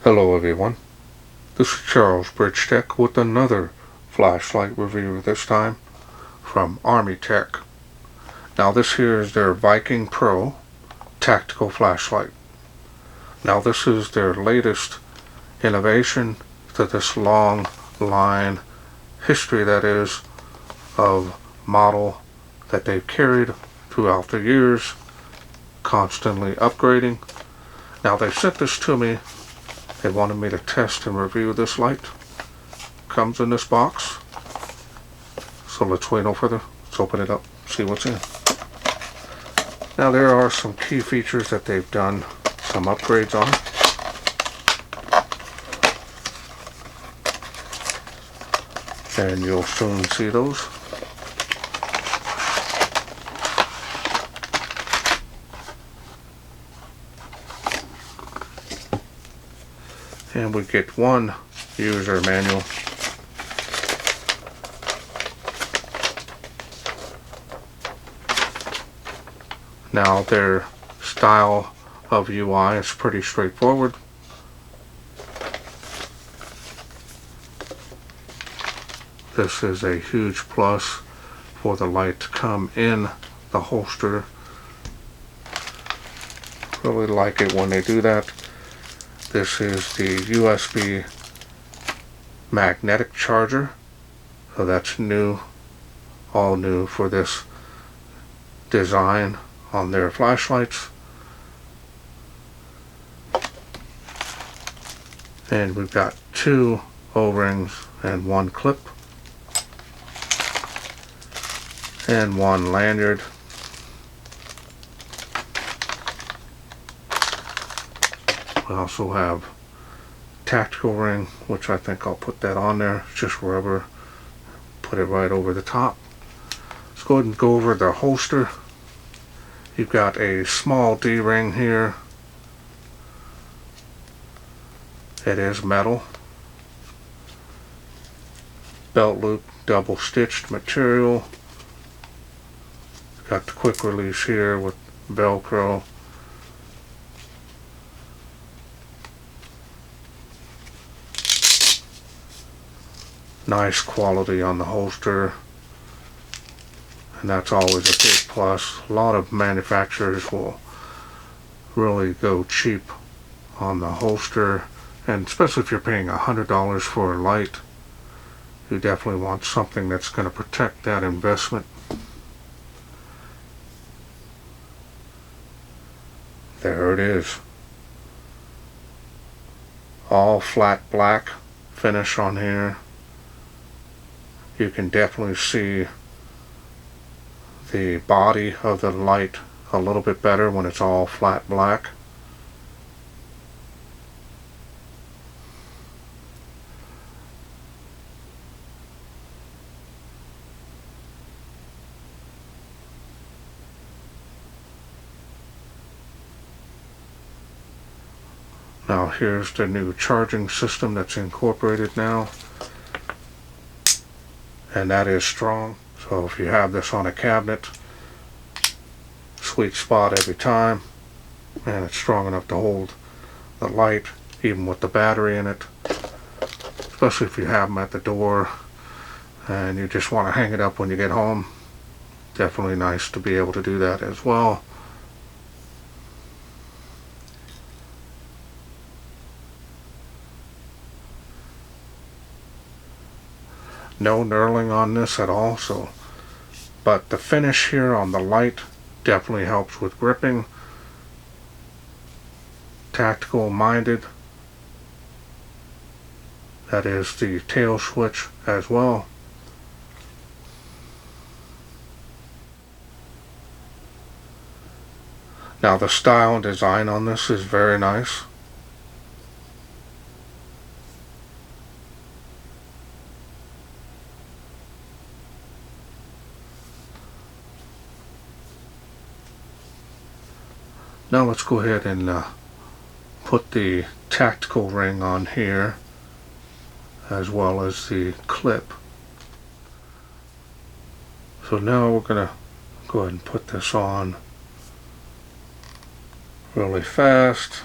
Hello everyone, this is Charles BridgTec with another flashlight review, this time from ArmyTek. Now this here is their Viking Pro tactical flashlight. Now this is their latest innovation to this long line history, that is, of model that they've carried throughout the years, constantly upgrading. Now they sent this to me. They wanted me to test and review this light. Comes in this box. So let's wait no further. Let's open it up, see what's in. Now there are some key features that they've done some upgrades on. And you'll soon see those. And we get one user manual. Now their style of UI is pretty straightforward. This is a huge plus for the light to come in the holster. Really like it when they do that. This is the USB magnetic charger, so that's new, all new for this design on their flashlights. And we've got two O-rings and one clip and one lanyard. We also have tactical ring, which I think I'll put that on there. It's just rubber. Put it right over the top. Let's go ahead and go over the holster. You've got a small D-ring here. It is metal. Belt loop, double stitched material. Got the quick release here with Velcro. Nice quality on the holster, and that's always a big plus. A lot of manufacturers will really go cheap on the holster, and especially if you're paying $100 for a light, you definitely want something that's going to protect that investment. There it is. All flat black finish on here. You can definitely see the body of the light a little bit better when it's all flat black. Now here's the new charging system that's incorporated now. And that is strong, so if you have this on a cabinet, sweet spot every time, and it's strong enough to hold the light even with the battery in it, especially if you have them at the door and you just want to hang it up when you get home. Definitely nice to be able to do that as well. No knurling on this at all, but the finish here on the light definitely helps with gripping. Tactical minded. That is the tail switch as well. Now the style and design on this is very nice. Now let's go ahead and put the tactical ring on here, as well as the clip. So now we're going to go ahead and put this on really fast.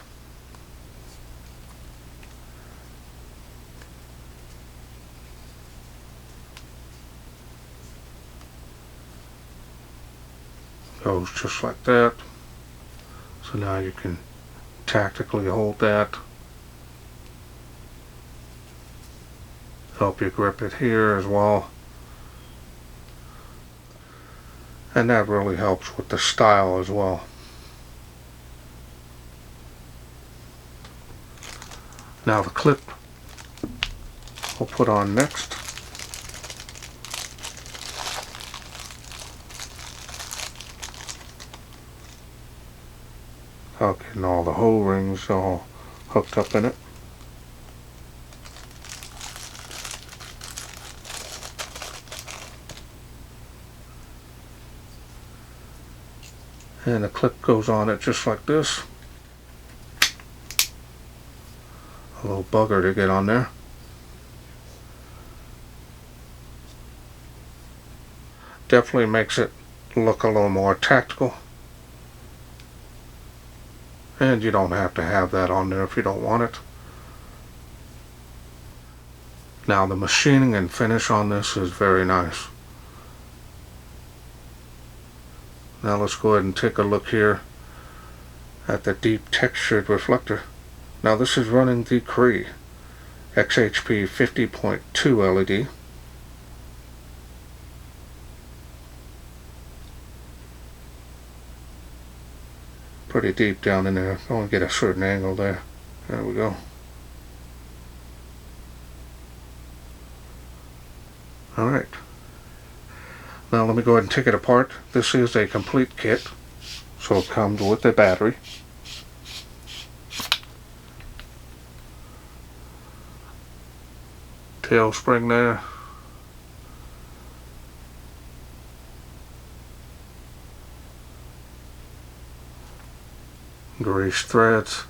Goes just like that. So now you can tactically hold that. Help you grip it here as well. And that really helps with the style as well. Now the clip we'll put on next. Getting all the hole rings all hooked up in it. And the clip goes on it just like this. A little bugger to get on there. Definitely makes it look a little more tactical. And you don't have to have that on there if you don't want it. Now the machining and finish on this is very nice. Now let's go ahead and take a look here at the deep textured reflector. Now this is running the Cree XHP 50.2 LED. Pretty deep down in there. I want to get a certain angle there. There we go. Alright. Now let me go ahead and take it apart. This is a complete kit. So it comes with a battery. Tail spring there. Grease threads.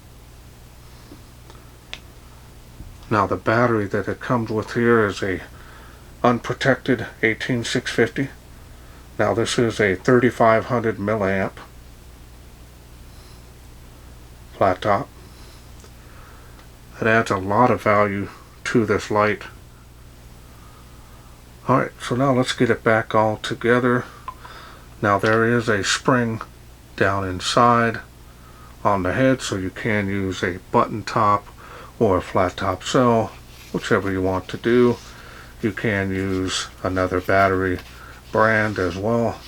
Now the battery that it comes with here is a unprotected 18650. Now this is a 3500 milliamp flat top. It adds a lot of value to this light. Alright, so now let's get it back all together. Now there is a spring down inside on the head, so you can use a button top or a flat top cell, whichever you want to do. You can use another battery brand as well.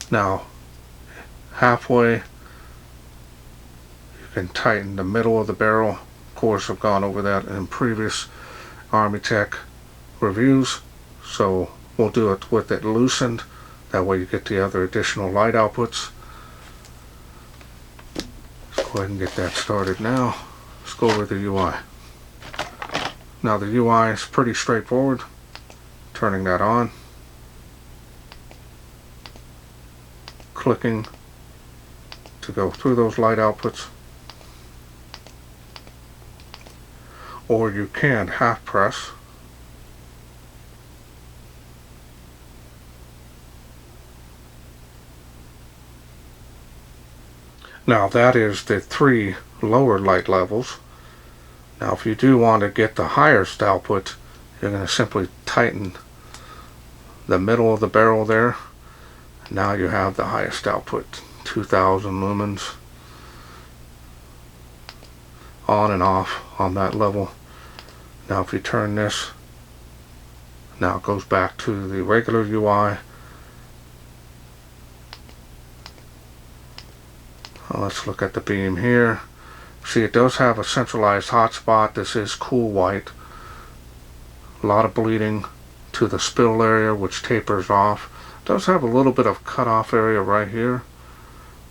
Now halfway you can tighten the middle of the barrel. Of course, I've gone over that in previous ArmyTek reviews, so we'll do it with it loosened. That way you get the other additional light outputs. Let's go ahead and get that started now. Let's go over the UI. Now the UI is pretty straightforward. Turning that on. Clicking to go through those light outputs. Or you can half press. Now that is the 3 lower light levels. Now if you do want to get the highest output, you're going to simply tighten the middle of the barrel there. Now you have the highest output, 2000 lumens, on and off on that level. Now if you turn this, now it goes back to the regular UI. Let's look at the beam here. See, it does have a centralized hotspot. This is cool white. A lot of bleeding to the spill area, which tapers off. It does have a little bit of cutoff area right here,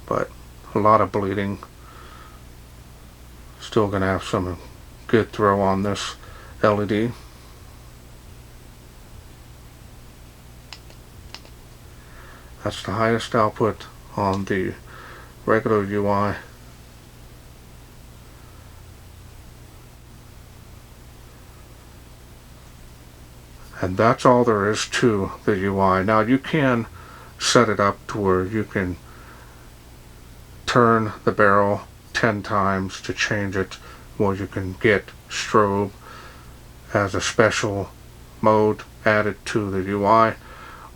but a lot of bleeding. Still going to have some good throw on this LED. That's the highest output on the regular UI. And that's all there is to the UI. Now you can set it up to where you can turn the barrel 10 times to change it, or you can get strobe as a special mode added to the UI,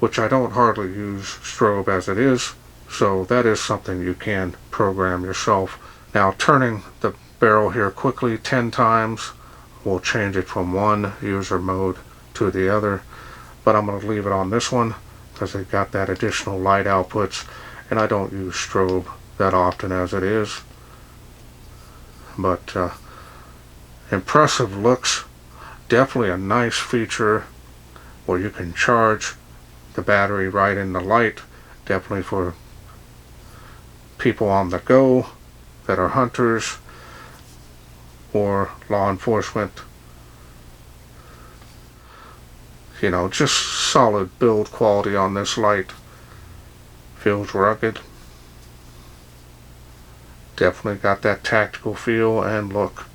which I don't hardly use strobe as it is, so that is something you can program yourself. Now turning the barrel here quickly 10 times will change it from one user mode to the other, but I'm going to leave it on this one because it got that additional light outputs, and I don't use strobe that often as it is. But impressive looks, definitely a nice feature where you can charge the battery right in the light, definitely for people on the go that are hunters or law enforcement. You know, just solid build quality on this light. Feels rugged. Definitely got that tactical feel and look.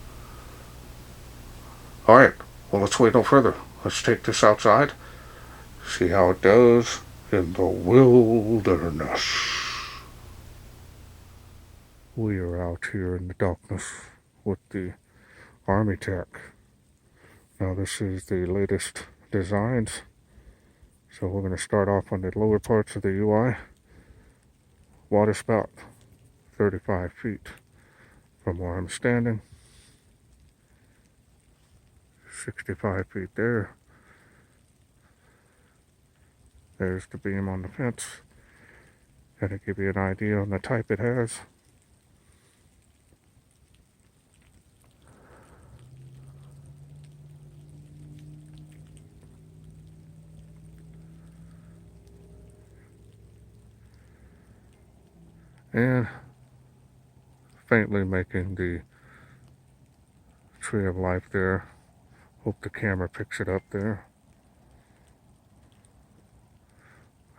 Alright, well, let's wait no further. Let's take this outside, see how it does in the wilderness. We are out here in the darkness with the ArmyTek. Now this is the latest designs, so we're going to start off on the lower parts of the UI. Water spout 35 feet from where I'm standing, 65 feet there. There's the beam on the fence. That'll give you an idea on the type it has. And faintly making the tree of life there. Hope the camera picks it up there.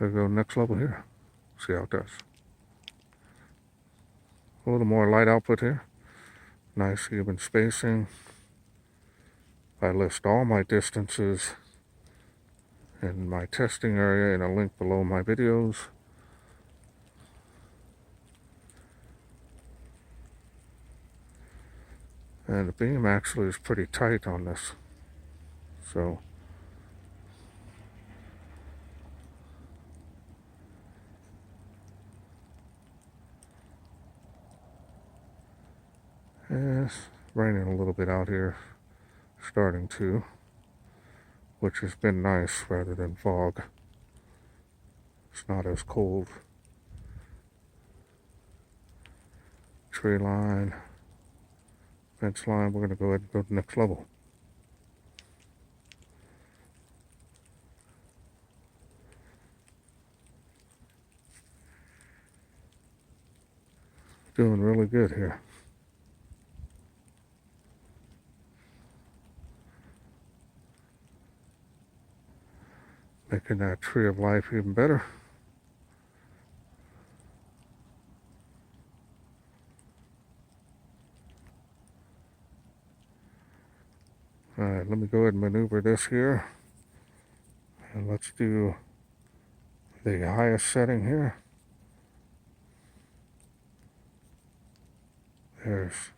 Let's go next level here. See how it does. A little more light output here. Nice even spacing. I list all my distances in my testing area in a link below my videos. And the beam actually is pretty tight on this. So it's raining a little bit out here, starting to, which has been nice rather than fog. It's not as cold. Tree line, fence line. We're going to go ahead and go to the next level. Doing really good here. Making that tree of life even better. Alright, let me go ahead and maneuver this here. And let's do the highest setting here. There's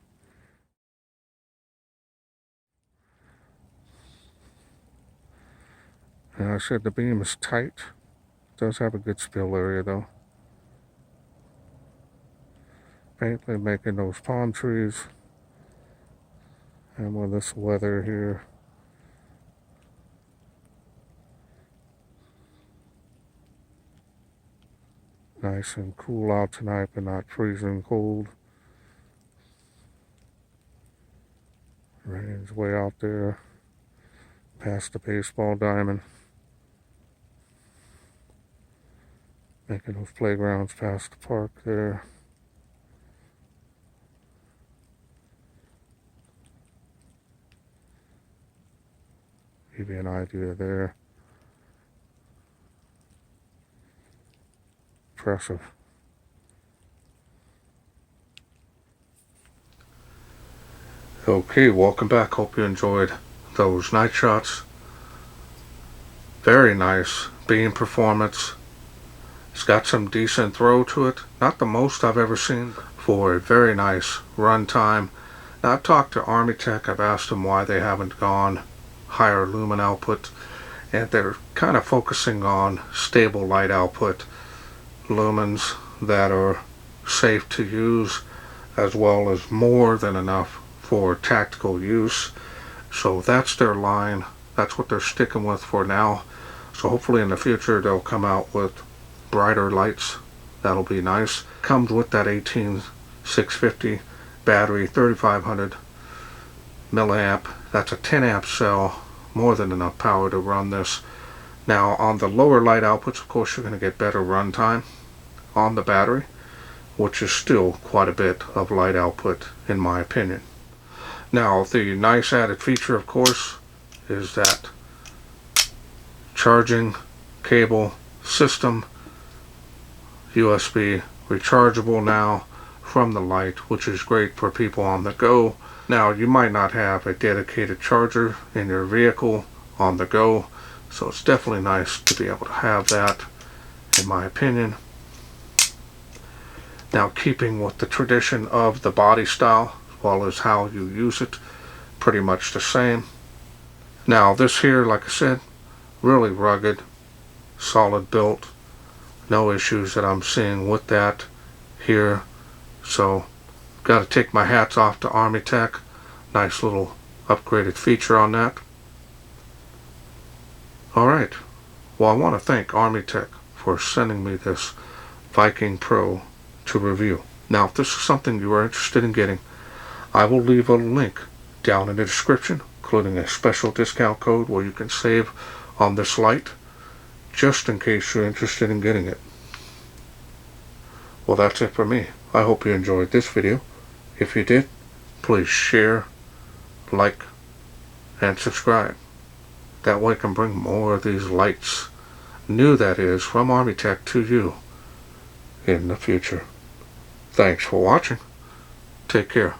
and I said the beam is tight. It does have a good spill area though. Faintly making those palm trees. And with this weather here, nice and cool out tonight, but not freezing cold. Rain's way out there, past the baseball diamond. Making those playgrounds past the park there. Give you an idea there. Impressive. Okay, welcome back. Hope you enjoyed those night shots. Very nice beam performance. It's got some decent throw to it. Not the most I've ever seen for a very nice run time. Now, I've talked to ArmyTek. I've asked them why they haven't gone higher lumen output. and they're kind of focusing on stable light output lumens that are safe to use, as well as more than enough for tactical use. So that's their line. That's what they're sticking with for now. So hopefully in the future they'll come out with brighter lights. That'll be nice. Comes with that 18650 battery, 3500 milliamp. That's a 10 amp cell, more than enough power to run this. Now on the lower light outputs, of course, you're going to get better run time on the battery, which is still quite a bit of light output in my opinion. Now the nice added feature, of course, is that charging cable system, USB rechargeable now from the light, which is great for people on the go. Now you might not have a dedicated charger in your vehicle on the go, so it's definitely nice to be able to have that, in my opinion. Now keeping with the tradition of the body style, as well as how you use it, pretty much the same. Now this here, like I said, really rugged, solid built, no issues that I'm seeing with that here. So got to take my hats off to ArmyTek. Nice little upgraded feature on that. Alright, well, I want to thank ArmyTek for sending me this Viking Pro to review. Now if this is something you are interested in getting, I will leave a link down in the description, including a special discount code where you can save on this light, just in case you're interested in getting it. Well, that's it for me. I hope you enjoyed this video. If you did, please share, like, and subscribe. That way I can bring more of these lights, new that is, from ArmyTek to you in the future. Thanks for watching. Take care.